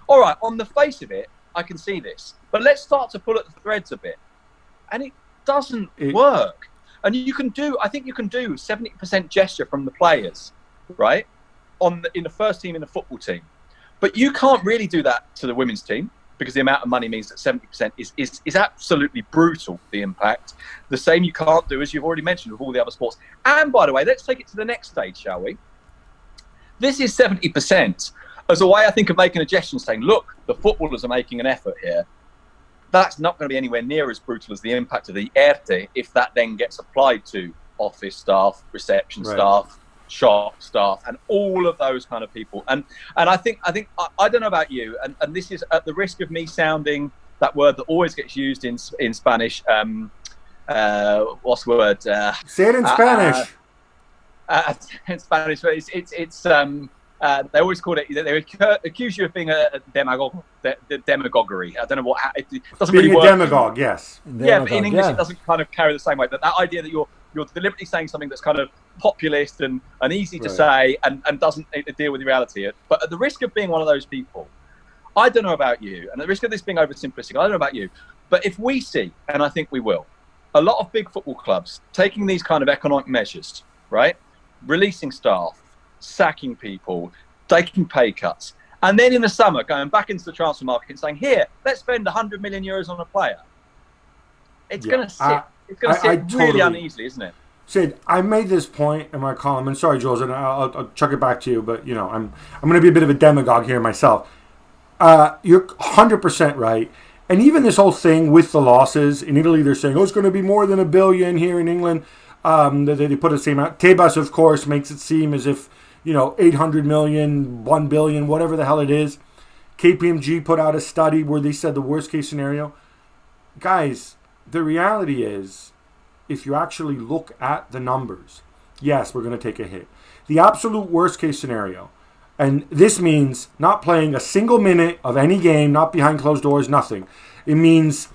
all right, on the face of it, I can see this. But let's start to pull at the threads a bit. And it doesn't work. And I think you can do 70% gesture from the players, right? In the first team in the football team. But you can't really do that to the women's team because the amount of money means that 70% is absolutely brutal, the impact. The same you can't do, as you've already mentioned, with all the other sports. And by the way, let's take it to the next stage, shall we? This is 70% as a way, I think, of making a gesture and saying, look, the footballers are making an effort here. That's not going to be anywhere near as brutal as the impact of the ERTE if that then gets applied to office staff, reception staff, shop staff, and all of those kind of people. And I think I don't know about you, and this is at the risk of me sounding that word that always gets used in Spanish. What's the word? Say it in Spanish. In Spanish, but it's they always call it. They accuse you of being a demagogue. Demagoguery. I don't know what it doesn't being really work. A demagogue, yes. Yeah, but in English it doesn't kind of carry the same weight. That idea that you're deliberately saying something that's kind of populist and easy to say and doesn't deal with the reality. But at the risk of being one of those people, I don't know about you, and at the risk of this being oversimplistic, I don't know about you, but if we see, and I think we will, a lot of big football clubs taking these kind of economic measures, right? Releasing staff, sacking people, taking pay cuts, and then in the summer going back into the transfer market and saying, here, let's spend 100 million euros on a player. It's going to sit. It's going to sit really uneasily, isn't it? Sid, I made this point in my column, and sorry, Jules, and I'll chuck it back to you, but I'm going to be a bit of a demagogue here myself. You're 100% right. And even this whole thing with the losses, in Italy they're saying, it's going to be more than $1 billion. Here in England, they put the same out. Tebas, of course, makes it seem as if, 800 million, 1 billion, whatever the hell it is. KPMG put out a study where they said the worst case scenario. Guys, the reality is, if you actually look at the numbers, yes, we're going to take a hit. The absolute worst case scenario, and this means not playing a single minute of any game, not behind closed doors, nothing. It means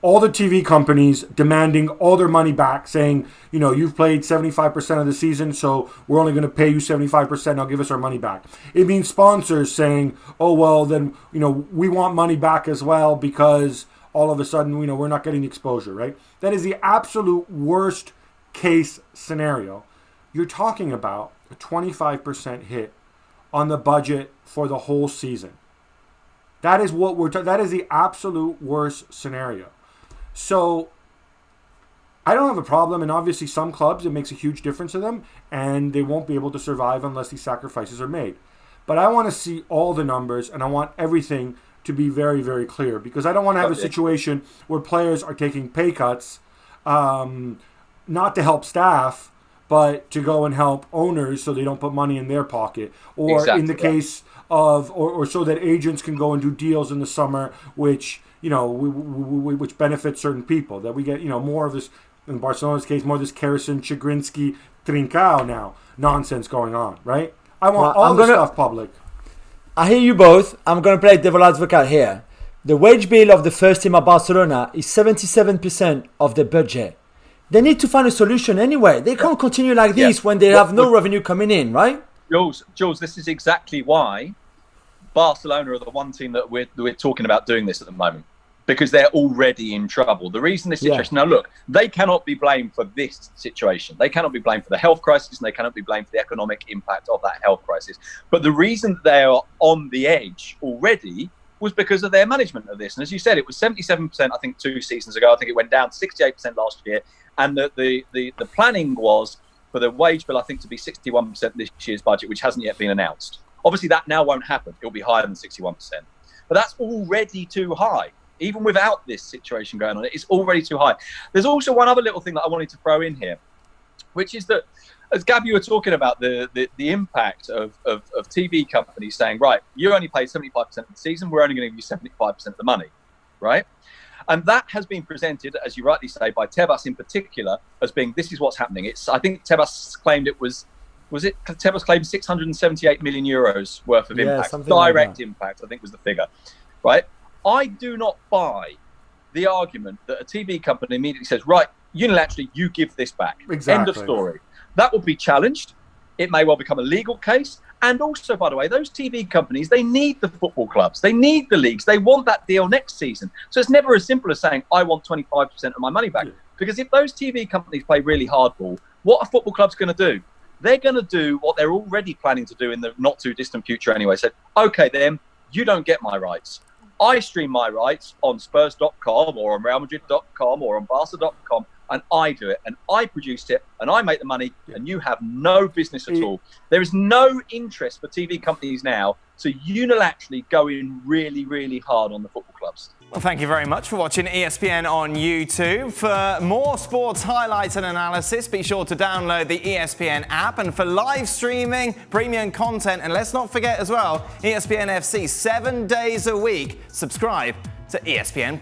all the TV companies demanding all their money back, saying, you've played 75% of the season, so we're only going to pay you 75%, now give us our money back. It means sponsors saying, then, we want money back as well because all of a sudden, we're not getting the exposure, right? That is the absolute worst case scenario. You're talking about a 25% hit on the budget for the whole season. That is what that is the absolute worst scenario. So I don't have a problem, and obviously some clubs, it makes a huge difference to them, and they won't be able to survive unless these sacrifices are made. But I want to see all the numbers, and I want everything to be very, very clear, because I don't want to have a situation where players are taking pay cuts, not to help staff, but to go and help owners so they don't put money in their pocket. Or in the case of, or so that agents can go and do deals in the summer, which, which benefits certain people. That we get, more of this, in Barcelona's case, more of this Kerrison, Chigrinsky, Trincao now nonsense going on, right? I want all the stuff public. I hear you both. I'm going to play devil advocate here. The wage bill of the first team at Barcelona is 77% of the budget. They need to find a solution anyway. They can't continue like this when they have no revenue coming in, right? Jules, this is exactly why Barcelona are the one team that we're talking about doing this at the moment, because they're already in trouble. The reason this situation... Now, look, they cannot be blamed for this situation. They cannot be blamed for the health crisis, and they cannot be blamed for the economic impact of that health crisis. But the reason that they are on the edge already was because of their management of this. And as you said, it was 77%, I think, 2 seasons ago. I think it went down to 68% last year. And the planning was for the wage bill, I think, to be 61% this year's budget, which hasn't yet been announced. Obviously, that now won't happen. It'll be higher than 61%. But that's already too high. Even without this situation going on, it's already too high. There's also one other little thing that I wanted to throw in here, which is that, as Gab, you were talking about the impact of TV companies saying, right, you only paid 75% of the season, we're only going to give you 75% of the money, right? And that has been presented, as you rightly say, by Tebas in particular, as being, this is what's happening. I think Tebas claimed Tebas claimed 678 million euros worth of impact, direct impact, I think was the figure, right? I do not buy the argument that a TV company immediately says, right, unilaterally, you give this back. Exactly. End of story. That will be challenged. It may well become a legal case. And also, by the way, those TV companies, they need the football clubs. They need the leagues. They want that deal next season. So it's never as simple as saying, I want 25% of my money back. Because if those TV companies play really hardball, what are football clubs going to do? They're going to do what they're already planning to do in the not too distant future anyway. So, okay, then you don't get my rights. I stream my rights on Spurs.com or on Real Madrid.com or on Barca.com, and I do it, and I produce it, and I make the money, and you have no business at all. There is no interest for TV companies now to unilaterally go in really, really hard on the football clubs. Well, thank you very much for watching ESPN on YouTube. For more sports highlights and analysis, be sure to download the ESPN app. And for live streaming, premium content, and let's not forget as well, ESPNFC 7 days a week. Subscribe to ESPN+.